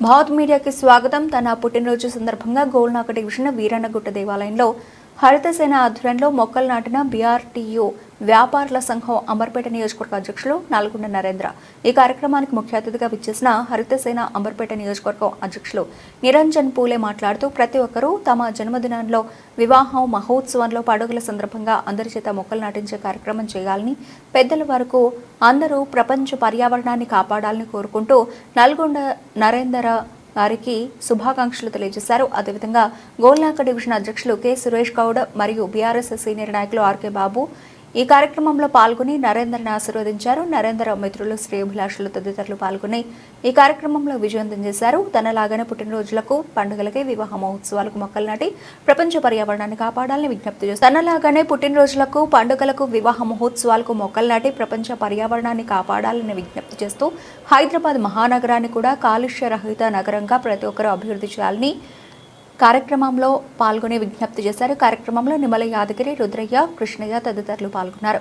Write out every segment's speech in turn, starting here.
భారత్ మీడియాకి స్వాగతం. తన పుట్టినరోజు సందర్భంగా గోల్నాక డివిజన్ వీరన్నగుట్ట దేవాలయంలో హరితసేన ఆధ్వర్యంలో మొక్కలు నాటిన బీఆర్టీయూ వ్యాపారుల సంఘం అంబర్పేట నియోజకవర్గ అధ్యక్షులు నల్గొండ నరేంద్ర. ఈ కార్యక్రమానికి ముఖ్య అతిథిగా విచ్చేసిన హరితసేన అంబర్పేట నియోజకవర్గం అధ్యక్షులు నిరంజన్ పూలే మాట్లాడుతూ ప్రతి ఒక్కరూ తమ జన్మదినంలో, వివాహం, మహోత్సవంలో, పండుగల సందర్భంగా అందరి చేత మొక్కలు నాటించే కార్యక్రమం చేయాలని, పెద్దల వరకు అందరూ ప్రపంచ పర్యావరణాన్ని కాపాడాలని కోరుకుంటూ నల్గొండ నరేంద్ర వారికి శుభాకాంక్షలు తెలియజేశారు. అదేవిధంగా గోల్నాక డివిజన్ అధ్యక్షులు కె సురేష్ గౌడ్ మరియు బీఆర్ఎస్ సీనియర్ నాయకులు ఆర్కే బాబు ఈ కార్యక్రమంలో పాల్గొని నరేంద్రను ఆశీర్వదించారు. నరేంద్ర మిత్రులు, శ్రేయోభిలాషులు తదితరులు పాల్గొని ఈ కార్యక్రమంలో విజయవంతం చేశారు. తనలాగానే పుట్టినరోజులకు, పండుగలకి, వివాహ మహోత్సవాలకు మొక్కలు నాటి ప్రపంచ పర్యావరణాన్ని కాపాడాలని విజ్ఞప్తి చేశారు. తనలాగానే పుట్టినరోజులకు, పండుగలకు, వివాహ మహోత్సవాలకు మొక్కలు నాటి ప్రపంచ పర్యావరణాన్ని కాపాడాలని విజ్ఞప్తి చేస్తూ హైదరాబాద్ మహానగరాన్ని కూడా కాలుష్య రహిత నగరంగా ప్రతి ఒక్కరూ అభివృద్ధి చేయాలని కార్యక్రమంలో పాల్గొనే విజ్ఞప్తి చేశారు. కార్యక్రమంలో నిమల యాదగిరి, రుద్రయ్య, కృష్ణయ్య తదితరులు పాల్గొన్నారు.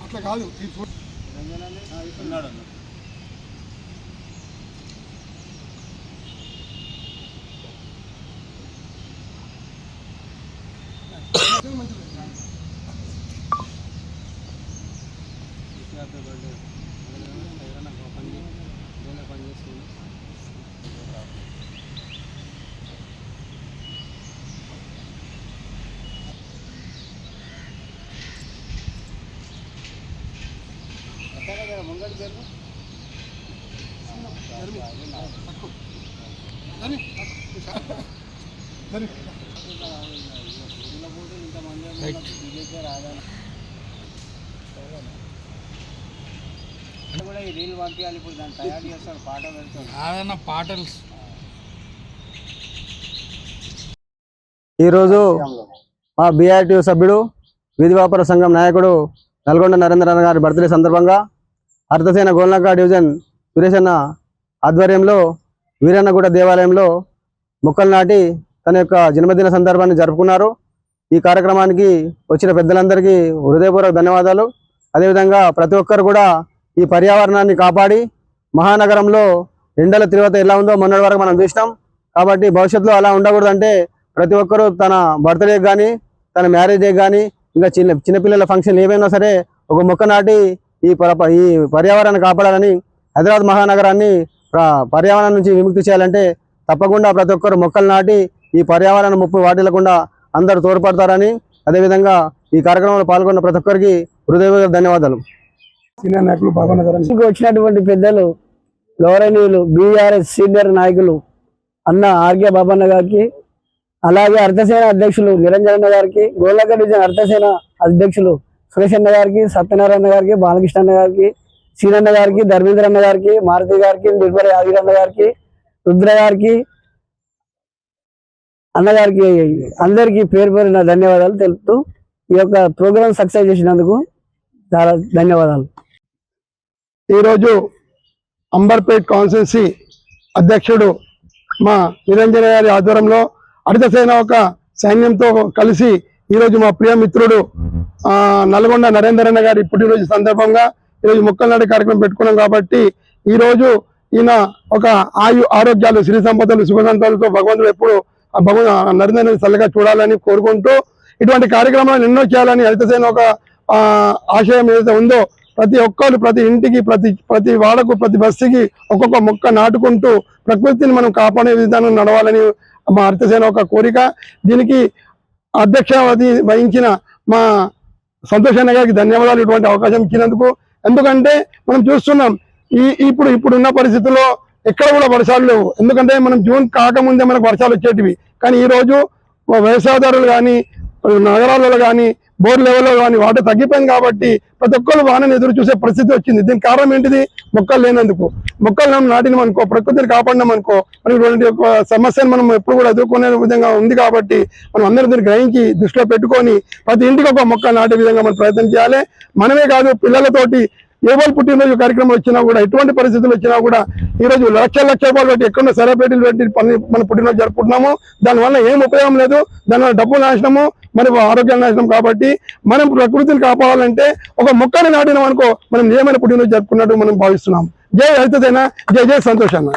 అట్లా కాదు ఈరోజు మా బీఆర్టీయూ సభ్యుడు, వీధి వ్యాపార సంఘం నాయకుడు నల్గొండ నరేంద్ర గారి బర్త్డే సందర్భంగా హరితసేన గోల్నాక డివిజన్ సురేషన్న ఆధ్వర్యంలో వీరన్నగుట్ట దేవాలయంలో మొక్కలు నాటి తన యొక్క జన్మదిన సందర్భాన్ని జరుపుకున్నారు. ఈ కార్యక్రమానికి వచ్చిన పెద్దలందరికీ హృదయపూర్వక ధన్యవాదాలు. అదేవిధంగా ప్రతి ఒక్కరు కూడా ఈ పర్యావరణాన్ని కాపాడి, మహానగరంలో ఎండల తీవ్రత ఎలా ఉందో మొన్నటి వరకు మనం చూసినాం. కాబట్టి భవిష్యత్తులో అలా ఉండకూడదంటే ప్రతి ఒక్కరూ తన బర్త్డేకి కానీ, తన మ్యారేజ్ డేకి కానీ, ఇంకా చిన్నపిల్లల ఫంక్షన్ ఏమైనా సరే ఒక మొక్క నాటి ఈ పర్యావరణాన్ని కాపాడాలని, హైదరాబాద్ మహానగరాన్ని పర్యావరణం నుంచి విముక్తి చేయాలంటే తప్పకుండా ప్రతి ఒక్కరు మొక్కలు నాటి ఈ పర్యావరణ ముప్పు వాటిల్లకుండా అందరూ తోడ్పడతారని, అదేవిధంగా ఈ కార్యక్రమంలో పాల్గొన్న ప్రతి ఒక్కరికి హృదయపూర్వక ధన్యవాదాలు. వచ్చినటువంటి పెద్దలు, గౌరవనీయులు బీఆర్ఎస్ సీనియర్ నాయకులు అన్న ఆర్కే బాబన్న గారికి, అలాగే హరితసేన అధ్యక్షులు నిరంజన్ గారికి, గోల్నాక డివిజన్ హరితసేన అధ్యక్షులు సురేష్ అన్న గారికి, సత్యనారాయణ గారికి, బాలకృష్ణ అన్న గారికి, సీనన్న గారికి, ధర్మేంద్ర అన్న గారికి, మారుతి గారికి, నిర్మల యాదగిరి అన్న గారికి, రుద్ర గారికి, అన్నగారికి, అందరికీ పేరు పేరున ధన్యవాదాలు తెలుపుతూ ఈ యొక్క ప్రోగ్రాం సక్సెస్ చేసినందుకు చాలా ధన్యవాదాలు. ఈరోజు అంబర్పేట్ కాన్స్టిట్యున్సీ అధ్యక్షుడు మా నిరంజన గారి ఆధ్వర్యంలో హరితసేన ఒక సైన్యంతో కలిసి ఈరోజు మా ప్రియ మిత్రుడు నల్గొండ నరేంద్రన్న గారి పుట్టినరోజు సందర్భంగా ఈరోజు మొక్కలు నాటే కార్యక్రమం పెట్టుకున్నాం. కాబట్టి ఈరోజు ఈయన ఒక ఆరోగ్యాలు, సిరి సంపదలు, సుఖ సంతాలతో భగవంతుడు ఎప్పుడు నరేంద్ర చల్లగా చూడాలని కోరుకుంటూ ఇటువంటి కార్యక్రమాలు ఎన్నో చేయాలని హరితసేన ఒక ఆశయం ఏదైతే ఉందో ప్రతి ఒక్కరు, ప్రతి ఇంటికి, ప్రతి వాడకు, ప్రతి బస్సుకి ఒక్కొక్క మొక్క నాటుకుంటూ ప్రకృతిని మనం కాపాడే విధానం నడవాలని మా హరితసేన ఒక కోరిక. దీనికి అధ్యక్ష వహించిన మా సంతోషన్న గారికి ధన్యవాదాలు ఇటువంటి అవకాశం ఇచ్చినందుకు. ఎందుకంటే మనం చూస్తున్నాం ఇప్పుడున్న పరిస్థితుల్లో ఎక్కడ కూడా వర్షాలు లేవు. ఎందుకంటే మనం జూన్ కాకముందే మనకు వర్షాలు వచ్చేటివి. కానీ ఈరోజు వ్యవసాయదారులు కానీ, నగరాలలో కానీ బోర్ లెవెల్లో కానీ వాటర్ తగ్గిపోయింది కాబట్టి ప్రతి ఒక్కరు వానని ఎదురు చూసే పరిస్థితి వచ్చింది. దీనికి కారణం ఏంటిది? మొక్కలు లేనందుకు. మొక్కలు నాటినాం అనుకో, ప్రకృతిని కాపాడినాం అనుకో, మనకి ఇటువంటి ఒక సమస్యను మనం ఎప్పుడు కూడా ఎదుర్కొనే విధంగా ఉంది. కాబట్టి మనం అందరం దీన్ని గ్రహించి దృష్టిలో పెట్టుకొని ప్రతి ఇంటికి ఒక మొక్క నాటే విధంగా మనం ప్రయత్నం చేయాలి. మనమే కాదు, పిల్లలతోటి ఏవోలు పుట్టినరోజు కార్యక్రమం వచ్చినా కూడా, ఎటువంటి పరిస్థితులు వచ్చినా కూడా ఈరోజు లక్షల రూపాయలు పెట్టి ఎక్కడో సెలబ్రిటీలు పెట్టి మన పుట్టినరోజు జరుపుకుంటున్నాము. దానివల్ల ఏం ఉపయోగం లేదు, దానివల్ల డబ్బు నాశనము, మరి ఆరోగ్యం నాశనం. కాబట్టి మనం ప్రకృతిని కాపాడాలంటే ఒక మొక్కని నాటినాం అనుకో, మనం నిజమైన పుట్టినరోజు జరుపుకున్నట్టు మనం భావిస్తున్నాం. జై హరితసేన, జై జై సంతోష్ అన్న.